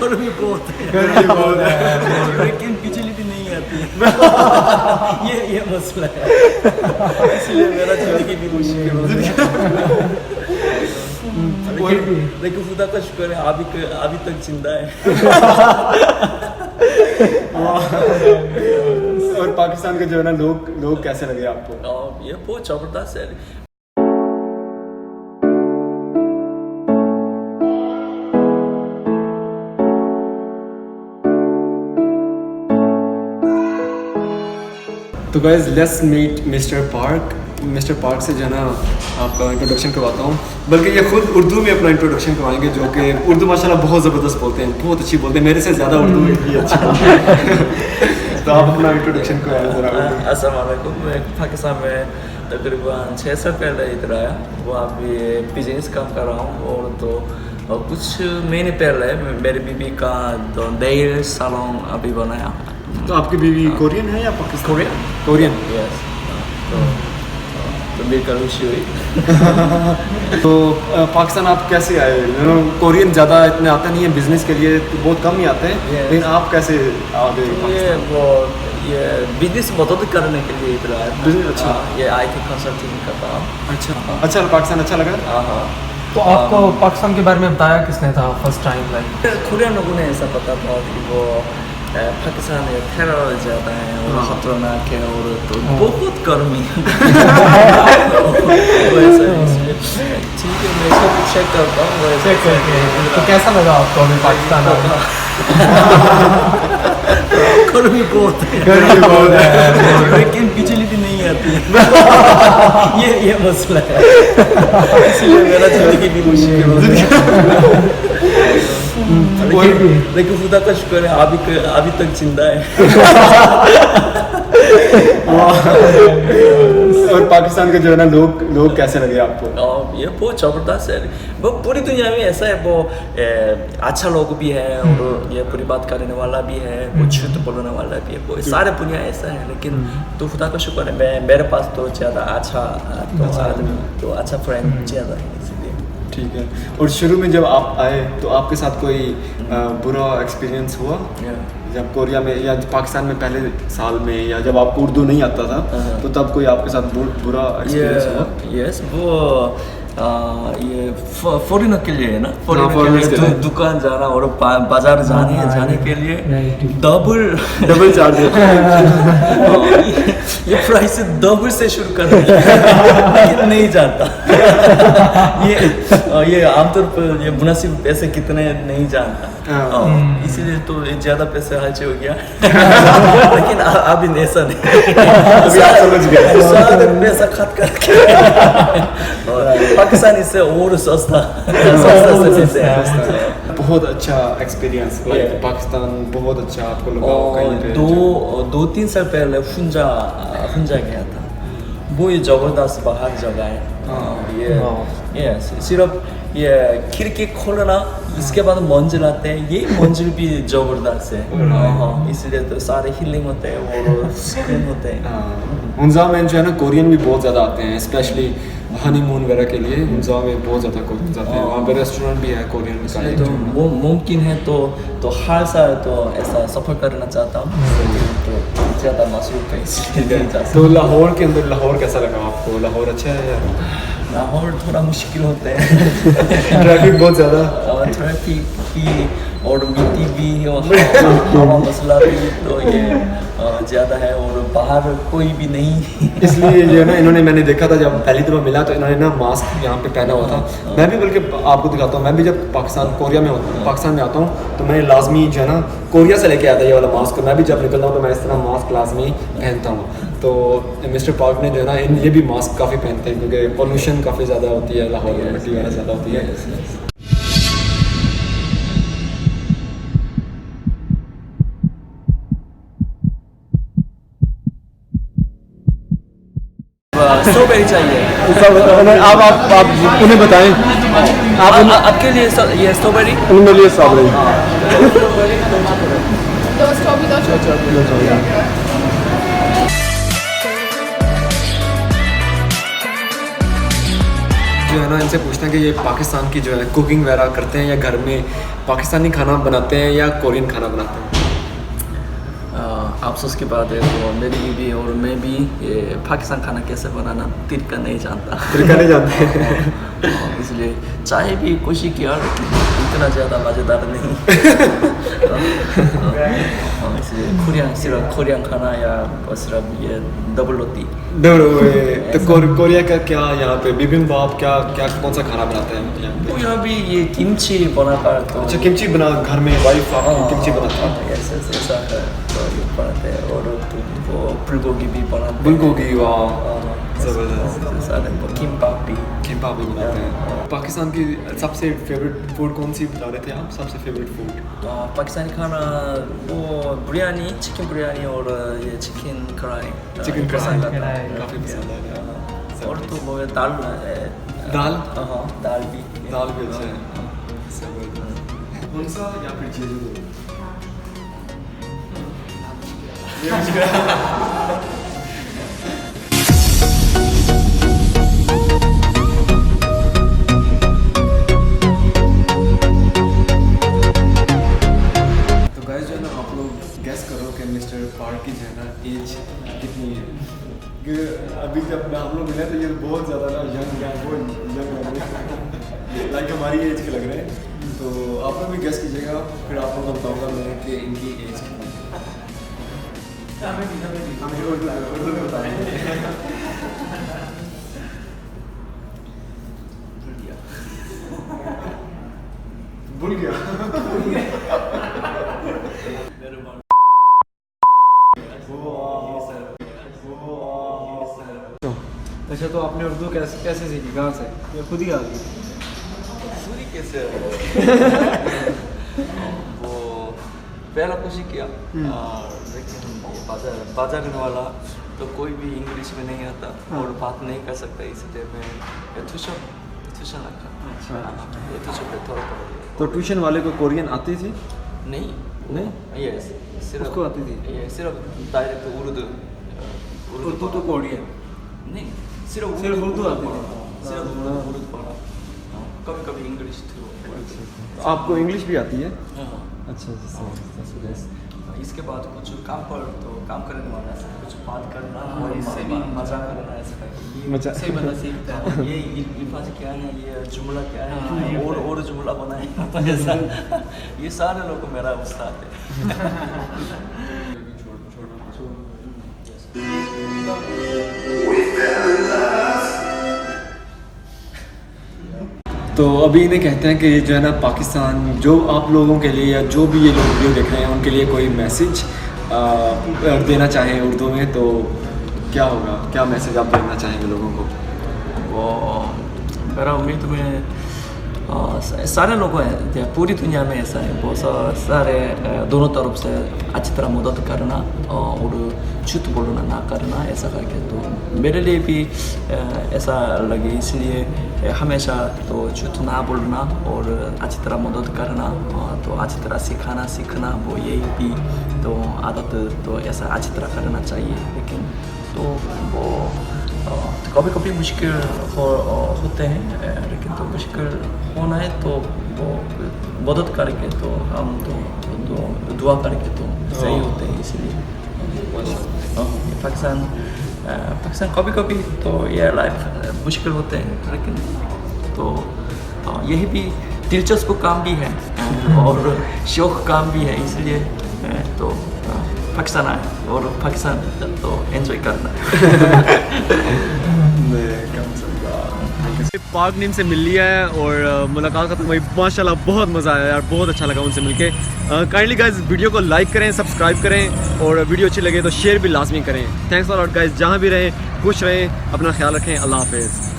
गर्मी बहुत है, गर्मी बहुत है लेकिन बिजली भी नहीं आती है। ये मसला है, इसलिए मेरा जिंदगी भी मुश्किल हो गया। लेकिन खुदा का शुक्र है अभी तक जिंदा है। और पाकिस्तान के जो है ना लोग कैसे लगे आपको? ये बहुत जबरदस्त है। तो guys let's meet mister Park. Mister Park से जो है ना आपका इंट्रोडक्शन करवाता हूँ, बल्कि ये खुद उर्दू में अपना इंट्रोडक्शन करवाएंगे, जो कि उर्दू माशाल्लाह बहुत ज़बरदस्त बोलते हैं, बहुत अच्छी बोलते हैं, मेरे से ज़्यादा उर्दू ही अच्छी बोलते हैं। तो आप अपना इंट्रोडक्शन करवाएं ज़रा। अस्सलाम वालेकुम। मैं पाकिस्तान में तकरीबन 6 साल पहले इधर आया, वहाँ भी बिजनेस काम कर रहा हूँ। और कुछ महीने पहले मेरी बीबी का नेल सैलून अभी बनाया। तो आपकी बीवी कोरियन है या पाकिस्तानी? कोरियन। यस। तो मिलकर खुशी हुई। तो पाकिस्तान आप कैसे आए? कोरियन ज़्यादा इतने आते नहीं है बिजनेस के लिए, तो बहुत कम ही आते हैं। लेकिन आप कैसे आ गए? ये बिजनेस मदद करने के लिए इधर आया। बिजनेस अच्छा। ये IT कंसल्टिंग करता हूँ। अच्छा पाकिस्तान अच्छा लगा? हाँ। तो आपको पाकिस्तान के बारे में बताया किसने था फर्स्ट टाइम? लाइक कोरियन लोगों ने ऐसा पता था कि वो पाकिस्तान में टेरर ज़्यादा है और खतरनाक है और तो बहुत गर्मी है। ठीक है, मैं इसको चेक करता हूँ। चेक करके तो कैसा लगा आपको अभी पाकिस्तान आके? गर्मी बहुत है, लेकिन बिजली भी नहीं आती है। ये मसला है, इसलिए मेरा जिंदगी भी मुश्किल हो गया। लेकिन खुदा का शुक्र है अभी तक जिंदा है। और पाकिस्तान के जो है ना लोग कैसे लगे आपको? ये बहुत जबरदस्त है। वो पूरी दुनिया में ऐसा है, वो अच्छा लोग भी है और ये पूरी बात करने वाला भी है, वो झूठ बोलने वाला भी है, वो सारे दुनिया ऐसा है। लेकिन तो खुदा का शुक्र है मेरे पास तो ज़्यादा अच्छा आदमी, तो अच्छा फ्रेंड ज़्यादा है, इसलिए ठीक है। और शुरू में जब आप आए तो आपके साथ कोई बुरा एक्सपीरियंस हुआ जब कोरिया में या पाकिस्तान में पहले साल में, या जब आपको उर्दू नहीं आता था तो तब कोई आपके साथ बुरा एक्सपीरियंस हुआ? यस, वो ये फॉरेनर के लिए है ना, फॉरेनर के लिए दुकान जाना और बाजार जाने के लिए डबल चार्ज है। ये प्राइस डबल से शुरू कर दिया, नहीं जानता। ये आमतौर पर ये मुनासिब पैसे कितने नहीं जानता, इसीलिए तो ज़्यादा पैसे खर्च हो गया। लेकिन अभी ऐसा नहीं, अभी आप समझ गए, पैसा खर्च करके पाकिस्तान इससे और सस्ता बहुत अच्छा एक्सपीरियंस पाकिस्तान, बहुत अच्छा आपको लगा? दो तीन साल पहले हुंजा गया था, वो ये जबरदस्त बाहर जगह है। ये सिर्फ ये खिड़की खोलना, इसके बाद मंजिल आते हैं, ये मंजिल भी जबरदस्त है। इसलिए तो सारे हीलिंग होते हैं और स्क्रीन होते हैं। हुंजा में जो है ना कोरियन भी बहुत ज़्यादा आते हैं, स्पेशली हनीमून वगैरह के लिए हुंजा में बहुत ज़्यादा कोरियन आते हैं। वहाँ पे रेस्टोरेंट भी है कोरियन का। तो वो मुमकिन है तो हर साल तो ऐसा सफ़र करना चाहता हूँ, तो ज़्यादा मशहूर है इसलिए। तो लाहौर के अंदर लाहौर कैसा लगा आपको? लाहौर अच्छा है या? लाहौर थोड़ा मुश्किल होता है। ट्रैफिक बहुत ज़्यादा, ट्रैफिक भी और मिट्टी भी और हवा मसला भी तो ये ज़्यादा है, और बाहर कोई भी नहीं। इसलिए जो है ना मैंने देखा था जब पहली दफ़ा मिला तो इन्होंने ना मास्क यहाँ पे पहना हुआ था। मैं भी बल्कि आपको दिखाता हूँ, मैं भी जब पाकिस्तान में आता हूँ तो मैं लाजमी जो है ना कोरिया से लेके आता ये वाला मास्क। मैं भी जब निकलता हूँ तो मैं इस तरह मास्क लाजमी पहनता हूँ। तो मिस्टर पार्क ने जो है ना ये भी मास्क काफ़ी पहनते हैं क्योंकि पोल्यूशन काफ़ी ज़्यादा होती है लाहौर में, मिट्टी वगैरह ज़्यादा होती है। स्ट्रॉबेरी चाहिए। आप उन्हें बताएं, आपके लिए ये स्ट्रॉबेरी, उनके लिए स्ट्रॉबेरी। जो है ना इनसे पूछते हैं कि ये पाकिस्तान की जो है कुकिंग वगैरह करते हैं या घर में पाकिस्तानी खाना बनाते हैं या कोरियन खाना बनाते हैं। अफसोस की बात है वो मेरी बीवी और मैं भी ये पाकिस्तान खाना कैसे बनाना तरीका नहीं जानता। तरीका नहीं जानते हैं। इसलिए चाहे भी कोशिश किया लेकिन इतना ज़्यादा मज़ेदार नहीं। इसलिए सिर्फ कोरियन खाना या सिर्फ ये डबल रोटी। तो कोरिया का क्या यहाँ पे बिबिम्बाप क्या क्या कौन सा खाना बनाते हैं यहाँ पे? तो यहाँ भी ये किमची बनाकर तो अच्छा किमची बना घर में वाइफ आपकी किमची बनाता है। ऐसा है तो ये बनाते हैं और वो बुलगोगी भी बनाते हैं। बुलगोगी वाह ज़बरदस्त। सारे किम्बाप भी किम्बाप भी बनाते हैं। पाकिस्तान की सबसे फेवरेट फूड कौन सी बता रहे थे आप? सबसे फेवरेट फूड पाकिस्तानी खाना वो बिरयानी चिकन बिरयानी और ये चिकन कढ़ाई चिकन पसंद आता कढ़ाई है। काफ़ी पसंद है। और तो वो दाल दाल हाँ दाल भी अच्छा है। ज़बरदस्त। कौन सा या फिर जेजू? मिस्टर पार्क की जो है ना एज कितनी है? कि अभी जब हम लोग मिले तो ये बहुत ज़्यादा ना यंग है, वो यंग लाइक हमारी एज के लग रहे हैं। तो आप लोग भी गेस कीजिएगा फिर आप लोग को बताऊँगा मैं कि इनकी एज कितनी भूल गया। अच्छा तो आपने उर्दू कैसे कैसे सीखी, कहाँ से, या खुद ही आ गई? सूरी कैसे वो पहला कोशिश किया लेकिन बाजार वाला तो कोई भी इंग्लिश में नहीं आता और बात नहीं कर सकता इसलिए मैं ट्यूशन रखा। थोड़ा तो ट्यूशन वाले को कोरियन आती थी? नहीं ये सिर्फ उसको आती थी? ये सिर्फ डायरेक्ट उर्दू तो कोरियन नहीं सिर्फ उर्दू आती थी। सिर्फ उर्दू पढ़ा कभी कभी इंग्लिश थी। आपको इंग्लिश भी आती है? अच्छा इसके बाद कुछ काम पर तो काम करने वाला है कुछ बात करना और इससे भी मजा करना ऐसा से बंदा सीखता है। ये इल्फाज क्या है ये जुमला क्या है और जुमला बनाए ऐसा ये सारे लोग मेरा उस्ताद है। तो अभी इन्हें कहते हैं कि ये जो है ना पाकिस्तान जो आप लोगों के लिए या जो भी ये लोग वीडियो देख रहे हैं उनके लिए कोई मैसेज देना चाहें उर्दू में तो क्या होगा, क्या मैसेज आप देना चाहेंगे लोगों को? वो मेरा उम्मीद में सारे लोग हैं पूरी दुनिया में ऐसा है बहुत सारे दोनों तरफ से अच्छी तरह मदद करना और झूठ बोलना ना करना ऐसा करके तो मेरे लिए भी ऐसा लगे इसलिए हमेशा तो झूठ ना बोलना और अच्छी तरह मदद करना तो अच्छी तरह सीखना वो यही भी तो आदत तो ऐसा अच्छी तरह करना चाहिए। लेकिन तो वो कभी कभी मुश्किल होते हैं लेकिन तो मुश्किल होना है तो वो मदद करके तो हम तो दुआ करके तो सही होते हैं। इसलिए पाकिस्तान कभी कभी तो ये लाइफ मुश्किल होते हैं लेकिन तो यही भी दिलचस्प काम भी है और शौक काम भी है इसलिए तो पाकिस्तान आए और पाकिस्तान तो एंजॉय करना पार्क नीम से मिल लिया है और मुलाकात खत्म हुई। माशाल्लाह बहुत मज़ा आया यार, बहुत अच्छा लगा उनसे मिलके। काइंडली गाइस वीडियो को लाइक करें, सब्सक्राइब करें और वीडियो अच्छी लगे तो शेयर भी लाजमी करें। थैंक्स फॉर लॉट गाइस, जहाँ भी रहें खुश रहें, अपना ख्याल रखें। अल्लाह हाफिज़।